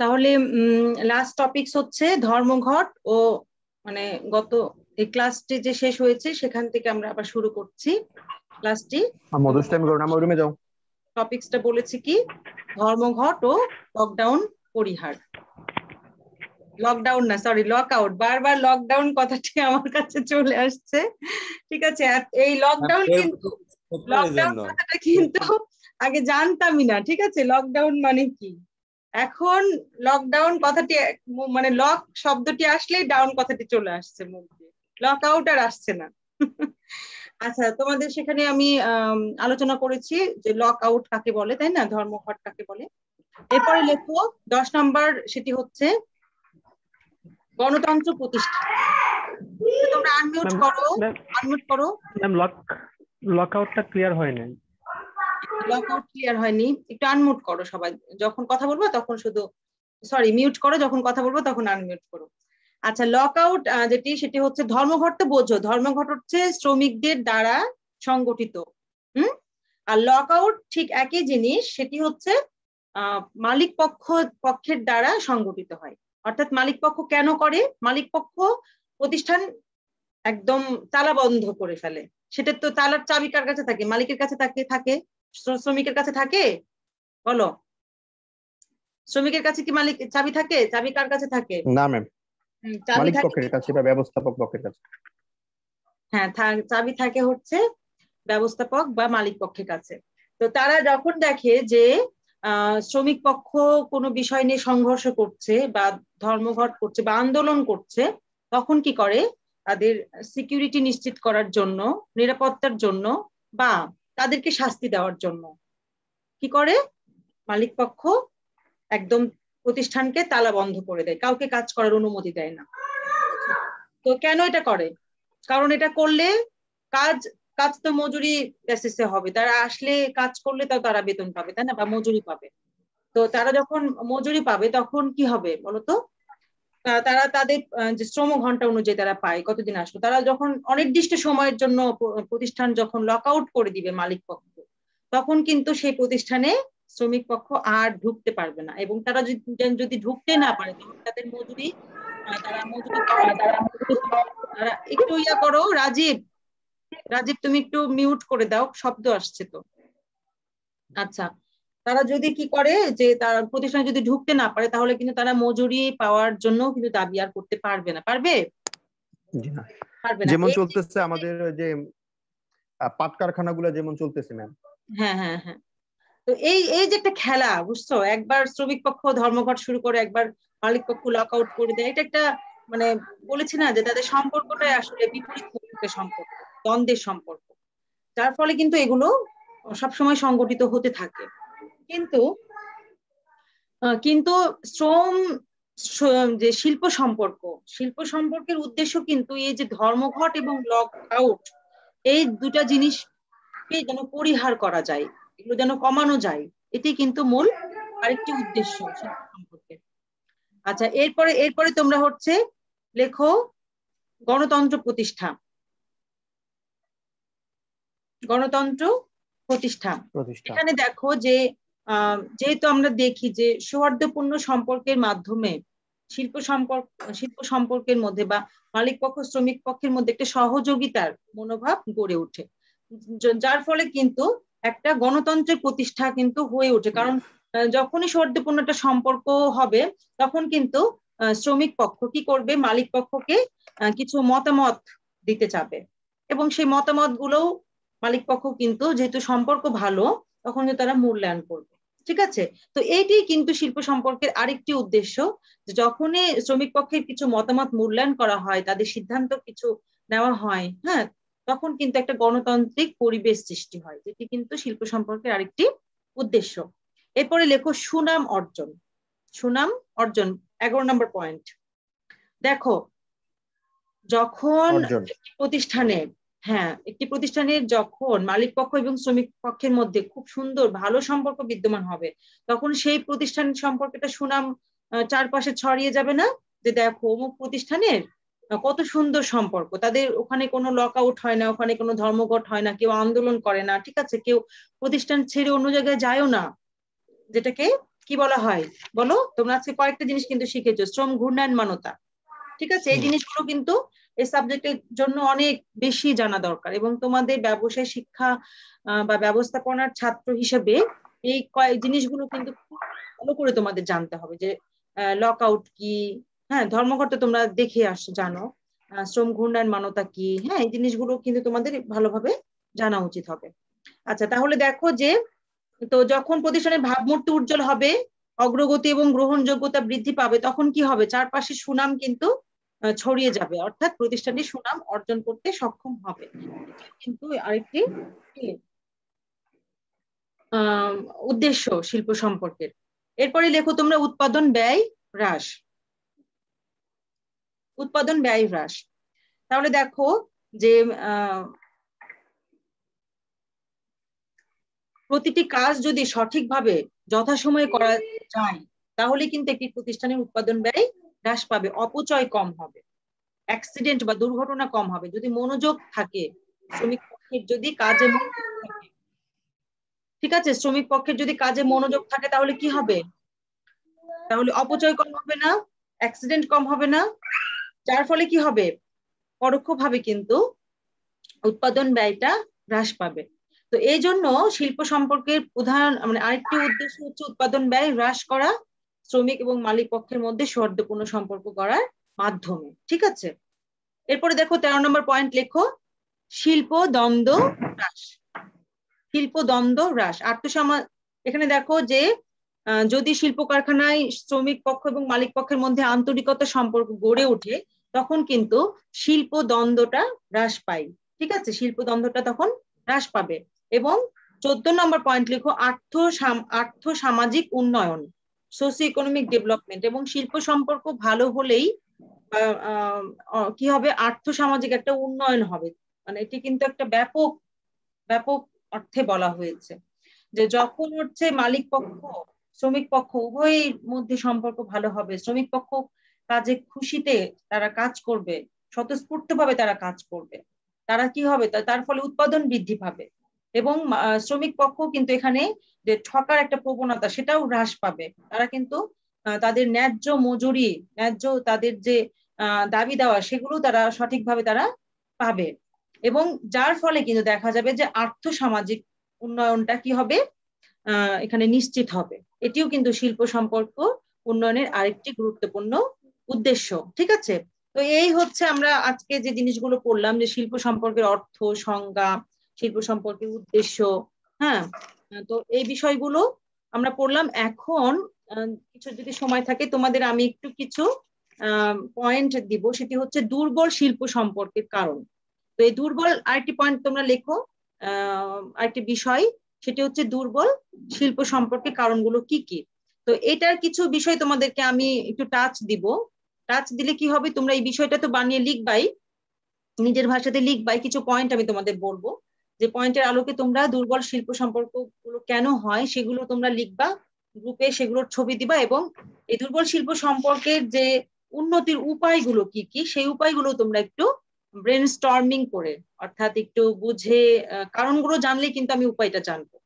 তাহলে last topics হচ্ছে ধর্মঘট ও মানে গত এই ক্লাসটি যে শেষ হয়েছে সেখান থেকে আমরা আবার শুরু করছি ক্লাসটি। টপিকসটা বলেছি কি ধর্মঘট ও লকডাউন পরিহার। লকডাউন না, সরি, লক আউট। বারবার লকডাউন কথাটি আমার কাছে চলে আসছে। ঠিক আছে, এই লকডাউন কথাটা কিন্তু আগে জানতামই না। ঠিক আছে, লকডাউন মানে কি, এখন লকডাউন কথাটি মানে লক শব্দটি আসলেই ডাউন কথাটি চলে আসছে মুখে, লক আউট আর আসছে না। আচ্ছা, তোমাদের সেখানে আমি আলোচনা করেছি যে লক আউট কাকে বলে, তাই না, ধর্মঘট কাকে বলে। এরপরে লেখো 10 নম্বর, সেটি হচ্ছে গণতন্ত্র প্রতিষ্ঠা। তোমরা আনমিউট করো, আনমিউট করো। ম্যাম লক আউটটা ক্লিয়ার হয় নাই। লক আউট ক্লিয়ার হয়নি, একটু আনমিউট করো সবাই, যখন কথা বলবো তখন শুধু, সরি, মিউট করো, যখন কথা বলবো তখন আনমিউট করো। আচ্ছা, লক আউট সেটি হচ্ছে ধর্মঘট। তো বোঝো, ধর্মঘট হচ্ছে শ্রমিকদের দ্বারা সংগঠিত। আর লক আউট ঠিক একই জিনিস, সেটি হচ্ছে মালিক পক্ষের দ্বারা সংগঠিত হয়। অর্থাৎ মালিক পক্ষ কেন করে, মালিক পক্ষ প্রতিষ্ঠান একদম তালা বন্ধ করে ফেলে। সেটা তো তালার চাবি কার কাছে থাকে, মালিকের কাছে থাকে, শ্রমিকের কাছে থাকে? বলো, শ্রমিকের কাছে কি মালিক চাবি থাকে? চাবি কার কাছে থাকে? না ম্যাম, মালিক পক্ষের কাছে বা ব্যবস্থাপক পক্ষের কাছে। হ্যাঁ, চাবি থাকে হচ্ছে ব্যবস্থাপক বা মালিক পক্ষের কাছে। তো তারা যখন দেখে যে শ্রমিক পক্ষ কোনো বিষয় নিয়ে সংঘর্ষ করছে বা ধর্মঘট করছে বা আন্দোলন করছে, তখন কি করে, তাদের সিকিউরিটি নিশ্চিত করার জন্য, নিরাপত্তার জন্য বা তাদেরকে শাস্তি দেওয়ার জন্য কি করে, মালিক পক্ষ একদম প্রতিষ্ঠানকে তালা বন্ধ করে দেয়, কাউকে কাজ করার অনুমতি দেয় না। তো কেন এটা করে? কারণ এটা করলে কাজ তো মজুরি বেসিসে হবে, তারা আসলে কাজ করলে তো তারা বেতন পাবে, তাই না, বা মজুরি পাবে। তো তারা যখন মজুরি পাবে তখন কি হবে বলতো, তারা তাদের যে শ্রম ঘন্টা অনুযায়ী তারা পায়, কতদিন আসলো, তারা যখন অনির্দিষ্ট সময়ের জন্য প্রতিষ্ঠান যখন লক আউট করে দিবে মালিক পক্ষ, তখন কিন্তু সেই প্রতিষ্ঠানে শ্রমিক পক্ষ আর ঢুকতে পারবে না। এবং তারা যদি ঢুকতে না পারে তখন তাদের মজুরি, তারা একটু ইয়া করো, রাজীব, তুমি একটু মিউট করে দাও, শব্দ আসছে তো। আচ্ছা, তারা যদি কি করে যে তার প্রতিষ্ঠানে যদি ঢুকতে না পারে, তাহলে কিন্তু তারা মজুরি পাওয়ার জন্য কিন্তু দাবি আর করতে পারবে না। পারবে? যেমন চলতেছে আমাদের যে পাট কারখানাগুলো যেমন চলতেছে ম্যাম। হ্যাঁ হ্যাঁ হ্যাঁ। তো এই যে একটা খেলা, বুঝছো, একবার শ্রমিক পক্ষ ধর্মঘট শুরু করে, একবার মালিক পক্ষ লক আউট করে দেয়, এটা একটা মানে বলেছি না যে তাদের সম্পর্কটাই আসলে বিপরীত মুখের সম্পর্ক, দ্বন্দ্বের সম্পর্ক, যার ফলে কিন্তু এগুলো সবসময় সংগঠিত হতে থাকে। কিন্তু শ্রম যে শিল্প সম্পর্কের উদ্দেশ্য কিন্তু এই যে ধর্মঘট এবং লক আউট, এই দুটা জিনিসকে যেন পরিহার করা যায়, এগুলো যেন কমানো যায়, এটি কিন্তু মূল আরেকটি উদ্দেশ্য শিল্প সম্পর্কের। আচ্ছা, এরপরে তোমরা হচ্ছে লেখো গণতন্ত্র প্রতিষ্ঠা। এখানে দেখো যে যেহেতু আমরা দেখি যে সৌহার্দ্যপূর্ণ সম্পর্কের মাধ্যমে শিল্প সম্পর্কের মধ্যে বা মালিক পক্ষ শ্রমিক পক্ষের মধ্যে একটা সহযোগিতার মনোভাব গড়ে ওঠে, যার ফলে কিন্তু একটা গণতন্ত্রের প্রতিষ্ঠা কিন্তু হয়ে ওঠে। কারণ যখনই সৌহার্দ্যপূর্ণ একটা সম্পর্ক হবে, তখন কিন্তু শ্রমিক পক্ষ কি করবে, মালিক পক্ষকে কিছু মতামত দিতে চাবে, এবং সেই মতামত গুলো মালিক পক্ষ কিন্তু যেহেতু সম্পর্ক ভালো, তখন তারা মূল্যায়ন করবে। ঠিক আছে, তো এইটাই কিন্তু শিল্প সম্পর্কের আরেকটি উদ্দেশ্য, যে যখনই শ্রমিক পক্ষের কিছু মতামত মূল্যায়ন করা হয়, তাদের সিদ্ধান্ত কিছু নেওয়া হয়, হ্যাঁ, তখন কিন্তু একটা গণতান্ত্রিক পরিবেশ সৃষ্টি হয়, যেটি কিন্তু শিল্প সম্পর্কের আরেকটি উদ্দেশ্য। এরপরে লেখো সুনাম অর্জন। 11 নম্বর পয়েন্ট। দেখো, যখন একটি প্রতিষ্ঠানের যখন মালিক পক্ষ এবং শ্রমিক পক্ষের মধ্যে খুব সুন্দর ভালো সম্পর্ক বিদ্যমান হবে, তখন সেই প্রতিষ্ঠান সম্পর্কেটা সুনাম চারপাশে ছড়িয়ে যাবে না, যে দেখো অমুক প্রতিষ্ঠানের কত সুন্দর সম্পর্ক, তাদের ওখানে কোনো লক আউট হয় না, ওখানে কোনো ধর্মঘট হয় না, কেউ আন্দোলন করে না, ঠিক আছে, কেউ প্রতিষ্ঠান ছেড়ে অন্য জায়গায় যায়ও না, যেটাকে কি বলা হয় বলো? তোমরা আজকে কয়েকটা জিনিস কিন্তু শিখেছো, শ্রম ঘূর্ণায়মানতা। ঠিক আছে, এই জিনিসগুলো কিন্তু এই সাবজেক্টের জন্য অনেক বেশি জানা দরকার, এবং তোমাদের ব্যবসায় শিক্ষা বা ব্যবস্থাপনার ছাত্র হিসেবে এই জিনিসগুলো কিন্তু খুব ভালো করে তোমাদের জানতে হবে, যে লক আউট কি, হ্যাঁ ধর্মঘট তোমরা দেখে আসছো জানো, শ্রম ঘূর্ণায়মানতা কি, হ্যাঁ এই জিনিসগুলো কিন্তু তোমাদের ভালোভাবে জানা উচিত হবে। আচ্ছা তাহলে দেখো যে, তো যখন প্রতিষ্ঠানের ভাবমূর্তি উজ্জ্বল হবে, অগ্রগতি এবং গ্রহণযোগ্যতা বৃদ্ধি পাবে, তখন কি হবে? চারপাশে সুনাম কিন্তু ছড়িয়ে যাবে, অর্থাৎ প্রতিষ্ঠানটি সুনাম অর্জন করতে সক্ষম হবে। কিন্তু আরেকটি উদ্দেশ্য শিল্প সম্পর্কের। এরপরে লেখো তোমরা উৎপাদন ব্যয় হ্রাস। উৎপাদন ব্যয় হ্রাস, তাহলে দেখো যে প্রতিটি কাজ যদি সঠিকভাবে যথাসময়ে করা যায়, তাহলে কিন্তু একটি প্রতিষ্ঠানের উৎপাদন ব্যয় হ্রাস পাবে, অপচয় কম হবে, অ্যাক্সিডেন্ট বা দুর্ঘটনা কম হবে। যদি মনোযোগ থাকে শ্রমিক পক্ষের, যদি কাজে মনোযোগ থাকে, ঠিক আছে, শ্রমিক পক্ষের যদি কাজে মনোযোগ থাকে তাহলে কি হবে? তাহলে অপচয় কম হবে না, অ্যাক্সিডেন্ট কম হবে না, যার ফলে কি হবে? পরোক্ষভাবে কিন্তু উৎপাদন ব্যয়টা হ্রাস পাবে। তো এই জন্য শিল্প সম্পর্কের প্রধান মানে আরেকটি উদ্দেশ্য হচ্ছে উৎপাদন ব্যয় হ্রাস করা, শ্রমিক এবং মালিক পক্ষের মধ্যে সৌহার্দ্যপূর্ণ সম্পর্ক গড়ার মাধ্যমে। ঠিক আছে, এরপরে দেখো 13 নম্বর পয়েন্ট লেখো, শিল্প দ্বন্দ্ব হ্রাস। শিল্প দ্বন্দ্ব হ্রাস, এখানে দেখো যে যদি শিল্প কারখানায় শ্রমিক পক্ষ এবং মালিক পক্ষের মধ্যে আন্তরিকতা সম্পর্ক গড়ে ওঠে, তখন কিন্তু শিল্প দ্বন্দ্বটা হ্রাস পায়। ঠিক আছে, শিল্প দ্বন্দ্বটা তখন হ্রাস পাবে। এবং 14 নম্বর পয়েন্ট লিখো, আর্থ সামাজিক উন্নয়ন, সোশিও ইকোনমিক ডেভেলপমেন্ট। এবং শিল্প সম্পর্ক ভালো হলেই কি হবে? আর্থ সামাজিক একটা উন্নয়ন হবে। মানে এটি কিন্তু একটা ব্যাপক ব্যাপক অর্থে বলা হয়েছে, যে যখন হচ্ছে মালিক পক্ষ শ্রমিক পক্ষ উভয়ের মধ্যে সম্পর্ক ভালো হবে, শ্রমিক পক্ষ কাজে খুশিতে তারা কাজ করবে, স্বতঃস্ফূর্ত ভাবে তারা কাজ করবে, তারা কি হবে? তার ফলে উৎপাদন বৃদ্ধি পাবে, এবং শ্রমিক পক্ষ কিন্তু এখানে যে ঠকার একটা প্রবণতা সেটাও হ্রাস পাবে। তারা কিন্তু তাদের ন্যায্য মজুরি, ন্যায্য তাদের যে দাবি দেওয়া, সেগুলো তারা সঠিকভাবে তারা পাবে। এবং যার ফলে কিন্তু দেখা যাবে যে আর্থ সামাজিক উন্নয়নটা কি হবে? এখানে নিশ্চিত হবে। এটিও কিন্তু শিল্প সম্পর্ক উন্নয়নের আরেকটি গুরুত্বপূর্ণ উদ্দেশ্য। ঠিক আছে, তো এই হচ্ছে আমরা আজকে যে জিনিসগুলো পড়লাম, যে শিল্প সম্পর্কের অর্থ, সংজ্ঞা, শিল্প সম্পর্কের উদ্দেশ্য, হ্যাঁ, তো এই বিষয়গুলো আমরা পড়লাম। এখন কিছু যদি সময় থাকে তোমাদের আমি একটু কিছু পয়েন্ট দিব, সেটি হচ্ছে দুর্বল শিল্প সম্পর্কের কারণ। তো এই দুর্বল আরেকটি পয়েন্ট তোমরা লেখো, আরেকটি বিষয়, সেটি হচ্ছে দুর্বল শিল্প সম্পর্কে কারণগুলো কি কি। তো এটার কিছু বিষয় তোমাদেরকে আমি একটু টাচ দিব। টাচ দিলে কি হবে? তোমরা এই বিষয়টা তো বানিয়ে লিখবাই, নিজের ভাষাতে লিখবাই। কিছু পয়েন্ট আমি তোমাদের বলবো, যে পয়েন্টের আলোকে তোমরা দুর্বল শিল্প সম্পর্কগুলো কেন হয় সেগুলো তোমরা লিখবা, গ্রুপে সেগুলোর ছবি দিবা, এবং এই দুর্বল শিল্প সম্পর্কের যে উন্নতির উপায়গুলো কি কি, সেই উপায়গুলো তোমরা একটু ব্রেনস্টর্মিং করে, অর্থাৎ একটু বুঝে, কারণগুলো জানলেই কিন্তু আমি উপায়টা জানবো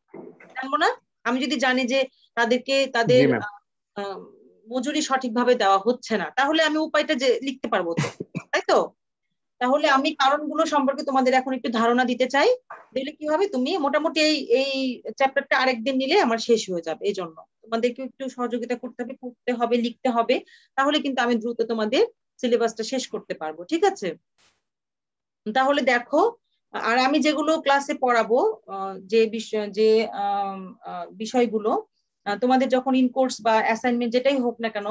না? আমি যদি জানি যে তাদেরকে তাদের মজুরি সঠিকভাবে দেওয়া হচ্ছে না, তাহলে আমি উপায়টা যে লিখতে পারবো তো, তাই তো? তাহলে আমি কারণগুলো সম্পর্কে তোমাদের এখন একটু ধারণা দিতে চাই, দিলে কি হবে? তুমি মোটামুটি এই চ্যাপ্টারটা আরেকদিন নিলে আমার শেষ হয়ে যাবে। এই জন্য তোমাদেরকে একটু সহযোগিতা করতে হবে, পড়তে হবে, লিখতে হবে, তাহলে কিন্তু আমি দ্রুত তোমাদের সিলেবাসটা শেষ করতে পারবো। ঠিক আছে, তাহলে দেখো, আর আমি যেগুলো ক্লাসে পড়াবো, যে বিষয়গুলো তোমাদের যখন ইন কোর্স বা অ্যাসাইনমেন্ট যেটাই হোক না কেন,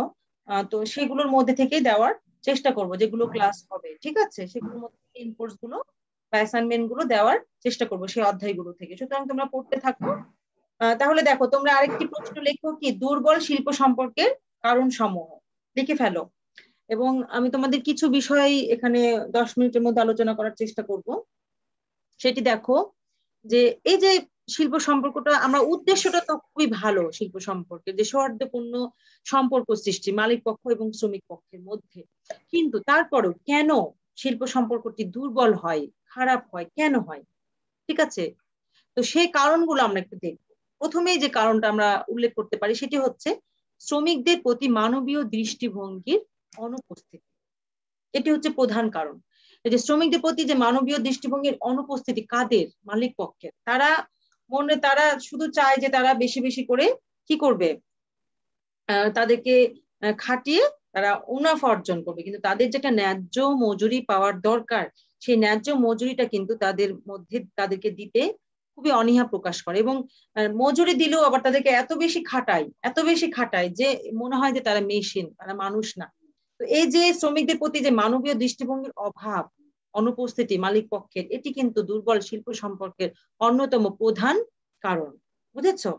তো সেগুলোর মধ্যে থেকেই দেওয়ার চেষ্টা করব, যেগুলো ক্লাস হবে। ঠিক আছে, সেগুলোর মধ্যে ইন কোর্স গুলো বা অ্যাসাইনমেন্ট গুলো দেওয়ার চেষ্টা করব সেই অধ্যায়গুলো থেকে। সুতরাং তোমরা পড়তে থাকো। তাহলে দেখো, তোমরা আরেকটি প্রশ্ন লেখো, কি দুর্বল শিল্প সম্পর্কের কারণ সমূহ লিখে ফেলো। এবং আমি তোমাদের কিছু বিষয় এখানে 10 মিনিটের মধ্যে আলোচনা করার চেষ্টা করব। সেটি দেখো, যে এই যে শিল্প সম্পর্কটা, আমরা উদ্দেশ্যটা তো খুবই ভালো, শিল্প সম্পর্কে যে সৌহার্দ্যপূর্ণ সম্পর্ক সৃষ্টি মালিক পক্ষ এবং শ্রমিক পক্ষের মধ্যে, কিন্তু তারপরেও কেন শিল্প সম্পর্কটি দুর্বল হয়, খারাপ হয়, কেন হয়? ঠিক আছে, তো সেই কারণগুলো আমরা একটু দেখবো। প্রথমেই যে কারণটা আমরা উল্লেখ করতে পারি সেটি হচ্ছে শ্রমিকদের প্রতি মানবীয় দৃষ্টিভঙ্গির অনুপস্থিতি। এটি হচ্ছে প্রধান কারণ। এই যে শ্রমিকদের প্রতি যে মানবীয় দৃষ্টিভঙ্গির অনুপস্থিতি, কাদের? মালিক পক্ষের। তারা শুধু চায় যে তারা বেশি বেশি করে কি করবে, তাদেরকে খাটিয়ে তারা মুনাফা অর্জন করবে, কিন্তু তাদের যেটা ন্যায্য মজুরি পাওয়ার দরকার সেই ন্যায্য মজুরিটা কিন্তু তাদের মধ্যে তাদেরকে দিতে খুবই অনীহা প্রকাশ করে, এবং মজুরি দিলেও আবার তাদেরকে এত বেশি খাটায় যে মনে হয় যে তারা মেশিন, তারা মানুষ না। তো এই যে শ্রমিকদের প্রতি যে মানবীয় দৃষ্টিভঙ্গির অভাব, অনুপস্থিতি মালিক পক্ষের, এটি কিন্তু দুর্বল শিল্প সম্পর্কের অন্যতম প্রধান কারণ। বুঝেছো?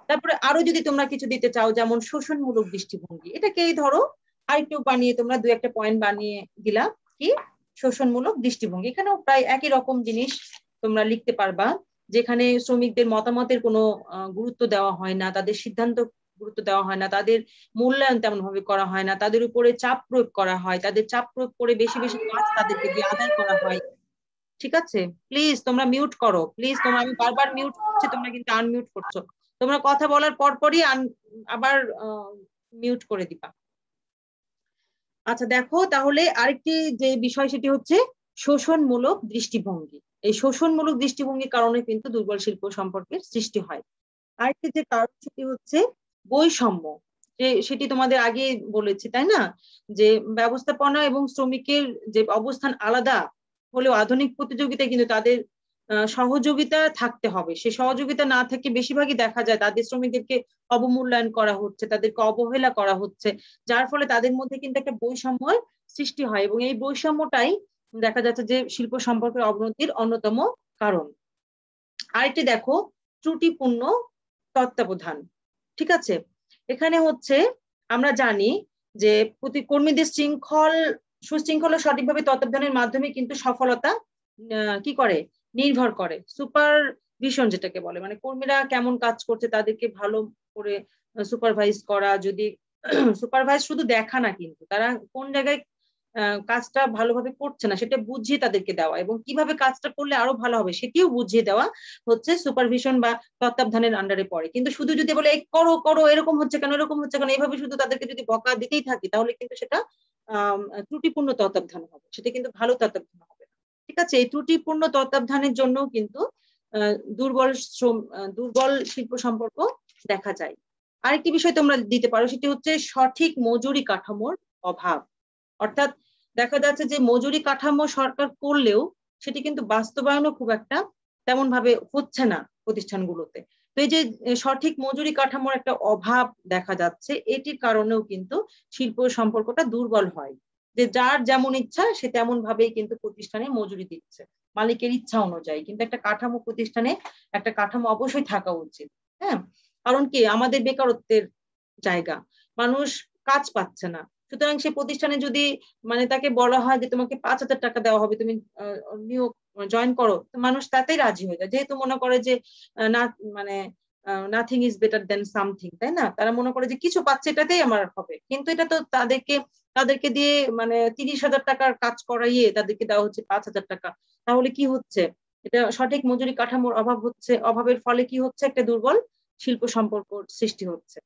তারপরে আরো যদি তোমরা কিছু দিতে চাও, যেমন শোষণমূলক দৃষ্টিভঙ্গি, এটাকেই ধরো আরেকটু বানিয়ে তোমরা 2-1 পয়েন্ট বানিয়ে দিলা, কি শোষণমূলক দৃষ্টিভঙ্গি। এখানেও প্রায় একই রকম জিনিস তোমরা লিখতে পারবা, যেখানে শ্রমিকদের মতামতের কোনো গুরুত্ব দেওয়া হয় না, তাদের সিদ্ধান্ত গুরুত্ব দেওয়া হয় না, তাদের মূল্যায়ন তেমন ভাবে করা হয় না, তাদের উপরে চাপ প্রয়োগ করা হয়, তাদের চাপ প্রয়োগ করে বেশি বেশি কাজ তাদেরকে দিয়ে আদায় করা হয়। ঠিক আছে, প্লিজ তোমরা মিউট করো, প্লিজ তোমরা, আমি বারবার মিউট করছি, তোমরা কিন্তু আনমিউট করছো। তোমরা কথা বলার পরপরই আবার মিউট করে দিবা। আচ্ছা দেখো, তাহলে আরেকটি যে বিষয় সেটি হচ্ছে শোষণমূলক দৃষ্টিভঙ্গি। এই শোষণমূলক দৃষ্টিভঙ্গির কারণে কিন্তু দুর্বল শিল্প সম্পর্কের সৃষ্টি হয়। আরেকটি যে কারণ সেটি হচ্ছে বৈষম্য, যে সেটি তোমাদের আগে বলেছি তাই না, যে ব্যবস্থাপনা এবং শ্রমিকের যে অবস্থান আলাদা হলেও আধুনিক প্রতিযোগিতায় কিন্তু তাদের সহযোগিতা থাকতে হবে। সে সহযোগিতা না থেকে বেশিরভাগই দেখা যায় তাদের শ্রমিকদেরকে অবমূল্যায়ন করা হচ্ছে, তাদেরকে অবহেলা করা হচ্ছে, যার ফলে তাদের মধ্যে কিন্তু একটা বৈষম্যের সৃষ্টি হয়, এবং এই বৈষম্যটাই দেখা যাচ্ছে যে শিল্প সম্পর্কের অবনতির অন্যতম কারণ। আরেকটি দেখো, ত্রুটিপূর্ণ তত্ত্বাবধান। ঠিক আছে, এখানে হচ্ছে আমরা জানি যে কর্মীদের সুশৃঙ্খল ও সঠিকভাবে তত্ত্বাবধানের মাধ্যমে কিন্তু সফলতা কি করে, নির্ভর করে। সুপারভিশন যেটাকে বলে, মানে কর্মীরা কেমন কাজ করছে তাদেরকে ভালো করে সুপারভাইজ করা। যদি সুপারভাইজ শুধু দেখা না, কিন্তু তারা কোন জায়গায় কাজটা ভালোভাবে করছে না সেটা বুঝিয়ে তাদেরকে দেওয়া, এবং কিভাবে কাজটা করলে আরো ভালো হবে সেটিও বুঝিয়ে দেওয়া হচ্ছে সুপারভিশন বা তত্ত্বাবধানের আন্ডারে পড়ে। কিন্তু শুধু যদি বলে করো করো, এরকম হচ্ছে কেন, এরকম হচ্ছে কেন, এইভাবে শুধু তাদেরকে যদি বকা দিতেই থাকি, তাহলে কিন্তু সেটা ত্রুটিপূর্ণ তত্ত্বাবধান হবে, সেটা কিন্তু ভালো তত্ত্বাবধান হবে না। ঠিক আছে, এই ত্রুটিপূর্ণ তত্ত্বাবধানের জন্য কিন্তু দুর্বল শিল্প সম্পর্ক দেখা যায়। আরেকটি বিষয় তোমরা দিতে পারো, সেটি হচ্ছে সঠিক মজুরি কাঠামোর অভাব। অর্থাৎ দেখা যাচ্ছে যে মজুরি কাঠামো সরকার করলেও সেটি কিন্তু বাস্তবায়নও খুব একটা তেমন ভাবে হচ্ছে না প্রতিষ্ঠানগুলোতে। তো এই যে সঠিক মজুরি কাঠামোর একটা অভাব দেখা যাচ্ছে, এটির কারণেও কিন্তু শিল্প সম্পর্কটা দুর্বল হয়, যে যার যেমন ইচ্ছা সে তেমন ভাবেই কিন্তু প্রতিষ্ঠানে মজুরি দিচ্ছে মালিকের ইচ্ছা অনুযায়ী। কিন্তু একটা কাঠামো, প্রতিষ্ঠানে একটা কাঠামো অবশ্যই থাকা উচিত। হ্যাঁ, কারণ কি, আমাদের বেকারত্বের জায়গা, মানুষ কাজ পাচ্ছে না, সুতরাং সে প্রতিষ্ঠানে যদি মানে তাকে বলা হয় যে তোমাকে 5,000 টাকা দেওয়া হবে, তুমি নিয়োগ জয়েন করো, মানুষ তাতেই রাজি হয়ে যায়, যেহেতু মনে করে যে না, মানে nothing is better then something, তাই না? তারা মনে করে যে কিছু পাচ্ছে এটাতেই আমার হবে, কিন্তু এটা তো তাদেরকে দিয়ে মানে 30,000 টাকার কাজ করাইয়ে তাদেরকে দেওয়া হচ্ছে 5,000 টাকা। তাহলে কি হচ্ছে, এটা সঠিক মজুরি কাঠামোর অভাব হচ্ছে, অভাবের ফলে কি হচ্ছে, একটা দুর্বল শিল্প সম্পর্ক সৃষ্টি হচ্ছে।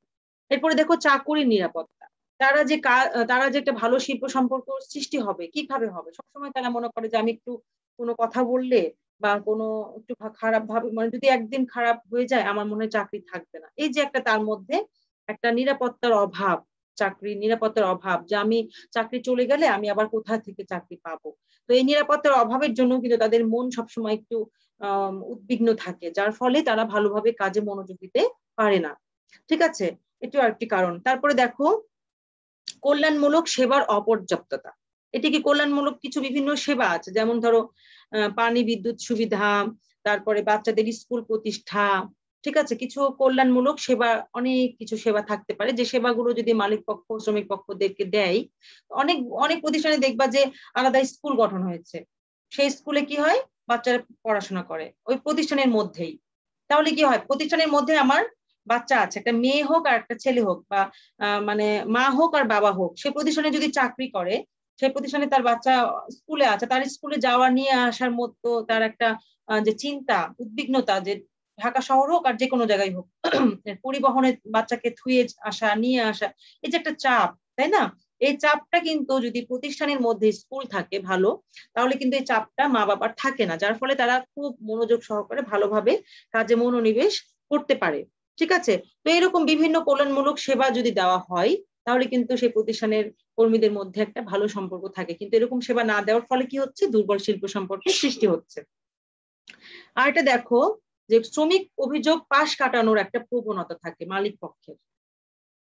এরপরে দেখো চাকুরির নিরাপত্তা। তারা যে একটা ভালো শিল্প সম্পর্ক সৃষ্টি হবে কিভাবে হবে, সবসময় তারা মনে করে যে আমি একটু কোনো কথা বললে বা কোনো একটু খারাপ ভাবে, মানে যদি একদিন খারাপ হয়ে যায় আমার মনে হয় চাকরি থাকবে না। এই যে একটা তার মধ্যে একটা নিরাপত্তার অভাব, চাকরির নিরাপত্তার অভাব, যে আমি চাকরি চলে গেলে আমি আবার কোথা থেকে চাকরি পাবো। তো এই নিরাপত্তার অভাবের জন্য কিন্তু তাদের মন সবসময় একটু উদ্বিগ্ন থাকে, যার ফলে তারা ভালোভাবে কাজে মনোযোগ দিতে পারে না। ঠিক আছে, এটিও আরেকটি কারণ। তারপরে দেখো, কল্যাণমূলক সেবার অপর্যাপ্ততা। এটি কি কল্যাণমূলক কিছু বিভিন্ন সেবা আছে, যেমন ধরো পানি বিদ্যুৎ সুবিধা, তারপরে বাচ্চাদের স্কুল প্রতিষ্ঠা। ঠিক আছে, কিছু কল্যাণমূলক সেবা, অনেক কিছু সেবা থাকতে পারে, যে সেবাগুলো যদি মালিক পক্ষ শ্রমিক পক্ষদেরকে দেয়। অনেক অনেক প্রতিষ্ঠানে দেখবা যে আলাদা স্কুল গঠন হয়েছে, সেই স্কুলে কি হয়, বাচ্চারা পড়াশোনা করে ওই প্রতিষ্ঠানের মধ্যেই। তাহলে কি হয়, প্রতিষ্ঠানের মধ্যে আমার বাচ্চা আছে, একটা মেয়ে হোক আর একটা ছেলে হোক, বা মানে মা হোক আর বাবা হোক, সে প্রতিষ্ঠানে যদি চাকরি করে, সেই প্রতিষ্ঠানে তার বাচ্চা স্কুলে আছে, তার স্কুলে যাওয়া নিয়ে আসার মতো তার একটা যে চিন্তা, উদ্বিগ্নতা, যে ঢাকা শহর হোক আর যে কোনো জায়গায় হোক, পরিবহনে বাচ্চাকে থুয়ে আসা নিয়ে আসা, এই যে একটা চাপ, তাই না? এই চাপটা কিন্তু যদি প্রতিষ্ঠানের মধ্যে স্কুল থাকে ভালো, তাহলে কিন্তু এই চাপটা মা বাবার থাকে না, যার ফলে তারা খুব মনোযোগ সহকারে ভালোভাবে কাজে মনোনিবেশ করতে পারে। ঠিক আছে? তো এরকম বিভিন্ন কল্যাণমূলক সেবা যদি দেওয়া হয়, তাহলে কিন্তু সেই প্রতিষ্ঠানের কর্মীদের মধ্যে একটা ভালো সম্পর্ক থাকে। কিন্তু এরকম সেবা না দেওয়ার ফলে কি হচ্ছে? দুর্বল শিল্প সম্পর্কের সৃষ্টি হচ্ছে। আর এটা দেখো যে শ্রমিক অভিযোগ পাশ কাটানোর একটা প্রবণতা থাকে মালিক পক্ষের।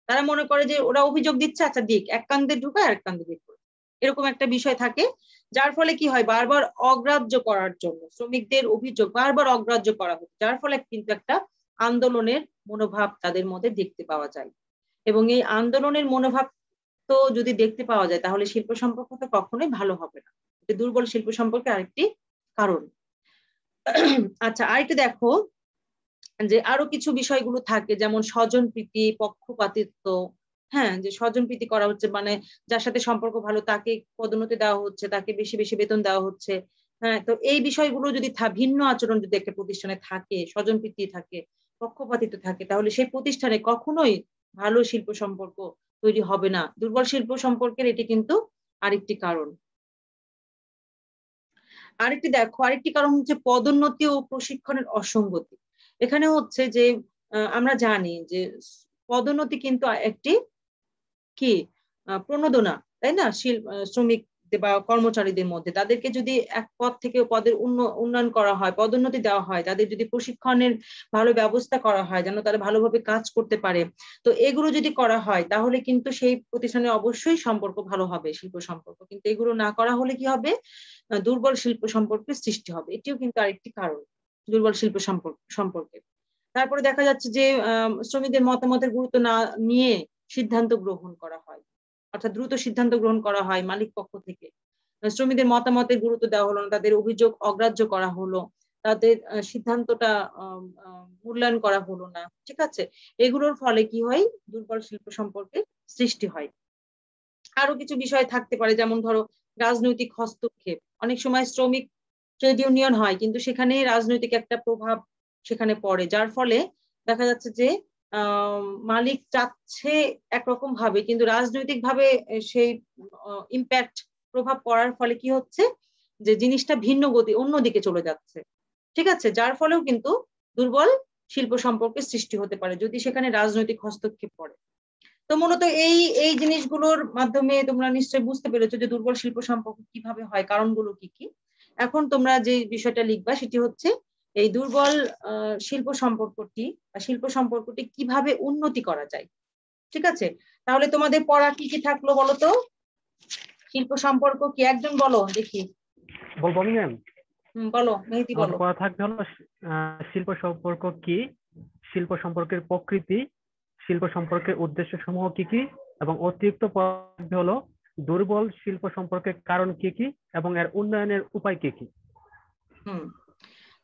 তারা মনে করে যে ওরা অভিযোগ দিচ্ছে, আচ্ছা দিক, এক কান্দে ঢুকায় আরেক কান্দে বের করে, এরকম একটা বিষয় থাকে। যার ফলে কি হয়? বারবার অগ্রাহ্য করার জন্য শ্রমিকদের অভিযোগ বারবার অগ্রাহ্য করা হচ্ছে, যার ফলে কিন্তু একটা আন্দোলনের মনোভাব তাদের মধ্যে দেখতে পাওয়া যায়। এবং এই আন্দোলনের মনোভাব তো যদি দেখতে পাওয়া যায়, তাহলে শিল্প সম্পর্ক তো কখনোই ভালো হবে না। দুর্বল শিল্প সম্পর্কে আরেকটি কারণ। আচ্ছা, আরেকটু দেখো যে আরো কিছু বিষয়গুলো থাকে, যেমন স্বজন প্রীতি, পক্ষপাতিত্ব। হ্যাঁ, যে স্বজন প্রীতি করা হচ্ছে, মানে যার সাথে সম্পর্ক ভালো তাকে পদোন্নতি দেওয়া হচ্ছে, তাকে বেশি বেশি বেতন দেওয়া হচ্ছে। হ্যাঁ, তো এই বিষয়গুলো যদি ভিন্ন আচরণ যদি একটা প্রতিষ্ঠানে থাকে, স্বজন প্রীতি থাকে, পক্ষপাতিত্ব থাকে, তাহলে সেই প্রতিষ্ঠানে কখনোই ভালো শিল্প সম্পর্ক তৈরি হবে না। দুর্বল শিল্প সম্পর্কের এটি কিন্তু আরেকটি কারণ। আরেকটি দেখো, আরেকটি কারণ হচ্ছে পদোন্নতি ও প্রশিক্ষণের অসঙ্গতি। এখানে হচ্ছে যে আমরা জানি যে পদোন্নতি কিন্তু একটি কি প্রণোদনা, তাই না? শ্রমিক বা কর্মচারীদের মধ্যে তাদেরকে যদি এক পদ থেকে পদের উন্নয়ন করা হয়, পদোন্নতি দেওয়া হয়, তাদের যদি প্রশিক্ষণের ভালো ব্যবস্থা করা হয় যেন তারা ভালোভাবে কাজ করতে পারে, তো এগুলো যদি করা হয় তাহলে কিন্তু সেই প্রতিষ্ঠানে অবশ্যই সম্পর্ক ভালো হবে, শিল্প সম্পর্ক। কিন্তু এগুলো না করা হলে কি হবে? দুর্বল শিল্প সম্পর্কের সৃষ্টি হবে। এটিও কিন্তু আরেকটি কারণ দুর্বল শিল্প সম্পর্কে। তারপরে দেখা যাচ্ছে যে শ্রমিকদের মতামতের গুরুত্ব না নিয়ে সিদ্ধান্ত গ্রহণ করা হয়, অর্থাৎ দ্রুত সিদ্ধান্ত গ্রহণ করা হয় মালিক পক্ষ থেকে। শ্রমিকদের মতামতের গুরুত্ব দেওয়া হলো না, তাদের অভিযোগ অগ্রাহ্য করা হলো, তাদের সিদ্ধান্তটা মূল্যায়ন করা হলো না। ঠিক আছে? এগুলোর ফলে কি হয়? দুর্বল শিল্প সম্পর্কের সৃষ্টি হয়। আরো কিছু বিষয় থাকতে পারে, যেমন ধরো রাজনৈতিক হস্তক্ষেপ। অনেক সময় শ্রমিক ট্রেড ইউনিয়ন হয়, কিন্তু সেখানে রাজনৈতিক একটা প্রভাব সেখানে পড়ে, যার ফলে দেখা যাচ্ছে যে মালিক চাচ্ছে একরকম ভাবে, কিন্তু রাজনৈতিক ভাবে সেই ইম্প্যাক্ট, প্রভাব পড়ার ফলে কি হচ্ছে? যে জিনিসটা ভিন্ন গতি অন্যদিকে চলে যাচ্ছে। ঠিক আছে? যার ফলেও কিন্তু দুর্বল শিল্প সম্পর্কের সৃষ্টি হতে পারে যদি সেখানে রাজনৈতিক হস্তক্ষেপ পড়ে। তো মূলত এই এই জিনিসগুলোর মাধ্যমে তোমরা নিশ্চয়ই বুঝতে পেরেছো যে দুর্বল শিল্প সম্পর্ক কিভাবে হয়, কারণগুলো কি কি। এখন তোমরা যে বিষয়টা লিখবা সেটি হচ্ছে এই দুর্বল শিল্প সম্পর্কটি বা শিল্প সম্পর্কটি কিভাবে উন্নতি করা যায়। ঠিক আছে? তাহলে তোমাদের পড়া কি কি থাকলো বলো তো? শিল্প সম্পর্ক কি, একজন বলো দেখি। বলবো আমি ম্যাম? বলো মেহেদি, আমাদের বলো। পড়া থাকবে হলো শিল্প সম্পর্ক কি, শিল্প সম্পর্কের প্রকৃতি, শিল্প সম্পর্কের উদ্দেশ্য সমূহ কি কি, এবং অতিরিক্ত পড়া হলো দুর্বল শিল্প সম্পর্কের কারণ কি কি এবং এর উন্নয়নের উপায় কি কি।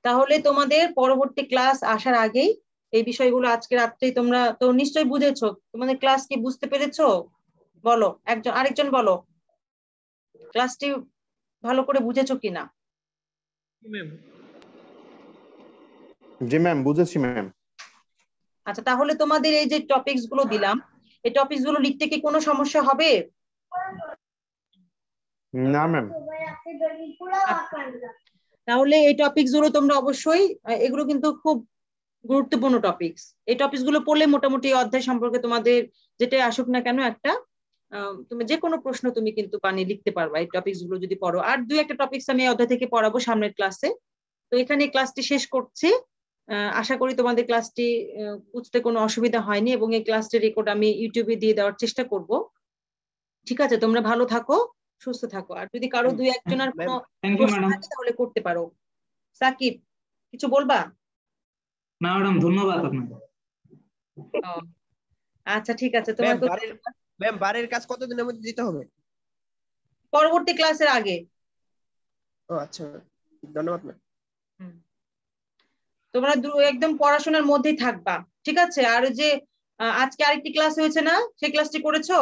তাহলে তোমাদের পরবর্তী ক্লাস আসার আগেই এই বিষয়গুলো আজকে রাত্রেই তোমরা তো নিশ্চয়ই বুঝেছো। তোমাদের ক্লাস কি বুঝতে পেরেছো? বলো, আরেকজন বলো ক্লাসটি ভালো করে বুঝেছো কিনা। জি ম্যাম, বুঝেছি ম্যাম। আচ্ছা, তাহলে তোমাদের এই যে টপিকস গুলো দিলাম, এই টপিকস গুলো লিখতে কি কোনো সমস্যা হবে? না ম্যাম। তাহলে এই টপিকস গুলো তোমরা অবশ্যই, এগুলো কিন্তু খুব গুরুত্বপূর্ণ টপিকস। এই টপিকস গুলো পড়লে মোটামুটি অধ্যায় সম্পর্কে তোমাদের যেটা আসুক না কেন একটা তুমি যে কোনো প্রশ্ন তুমি কিন্তু বানিয়ে লিখতে পারবা এই টপিকস গুলো যদি পড়ো। আর দুই একটা টপিকস আমি অধ্যায় থেকে পড়াবো সামনের ক্লাসে। তো এখানে ক্লাসটি শেষ করছি। আশা করি তোমাদের ক্লাসটি বুঝতে কোনো অসুবিধা হয়নি, এবং এই ক্লাসটির রেকর্ড আমি ইউটিউবে দিয়ে দেওয়ার চেষ্টা করব। ঠিক আছে? তোমরা ভালো থাকো, সুস্থ থাকো। আর যদি কারো দুই একজনের কোনো প্রশ্ন থাকে তাহলে করতে পারো। সাকিব, কিছু বলবা? না ম্যাডাম, ধন্যবাদ আপনাকে। আচ্ছা ঠিক আছে, তোমার তো ম্যাম বাড়ির কাজ কতদিনের মধ্যে দিতে হবে? পরবর্তী ক্লাসের আগে। ও আচ্ছা, ধন্যবাদ ম্যাম। তোমরা একদম পড়াশোনার মধ্যেই থাকবা। ঠিক আছে? আর যে আজকে আরেকটি ক্লাস হয়েছে না, সেই ক্লাসটি করেছো?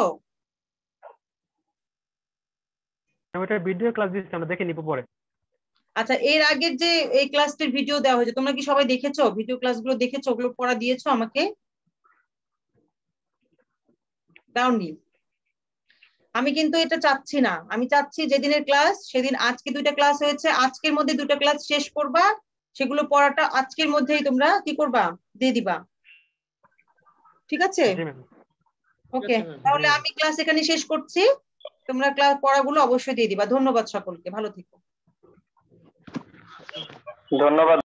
আমি একটা ভিডিও ক্লাস দিচ্ছি, আমরা দেখে নিব পরে। আচ্ছা, এর আগের যে এই ক্লাসটির ভিডিও দেওয়া হয়েছে, তোমরা কি সবাই দেখেছো? ভিডিও ক্লাসগুলো দেখেছো? ওগুলো পড়া দিয়েছো আমাকে? দাওনি? আমি কিন্তু এটা চাচ্ছি না। আমি চাচ্ছি যেদিনের ক্লাস সেদিন, আজকে 2টা ক্লাস হয়েছে, আজকের মধ্যে 2টা ক্লাস শেষ করবা, সেগুলো পড়াটা আজকের মধ্যেই তোমরা কি করবা, দিয়ে দিবা। ঠিক আছে? জি ম্যাম। ওকে, তাহলে আমি ক্লাস এখানে শেষ করছি। তোমরা ক্লাস পড়াগুলো অবশ্যই দিয়ে দিবা। ধন্যবাদ সকলকে, ভালো থেকো। ধন্যবাদ।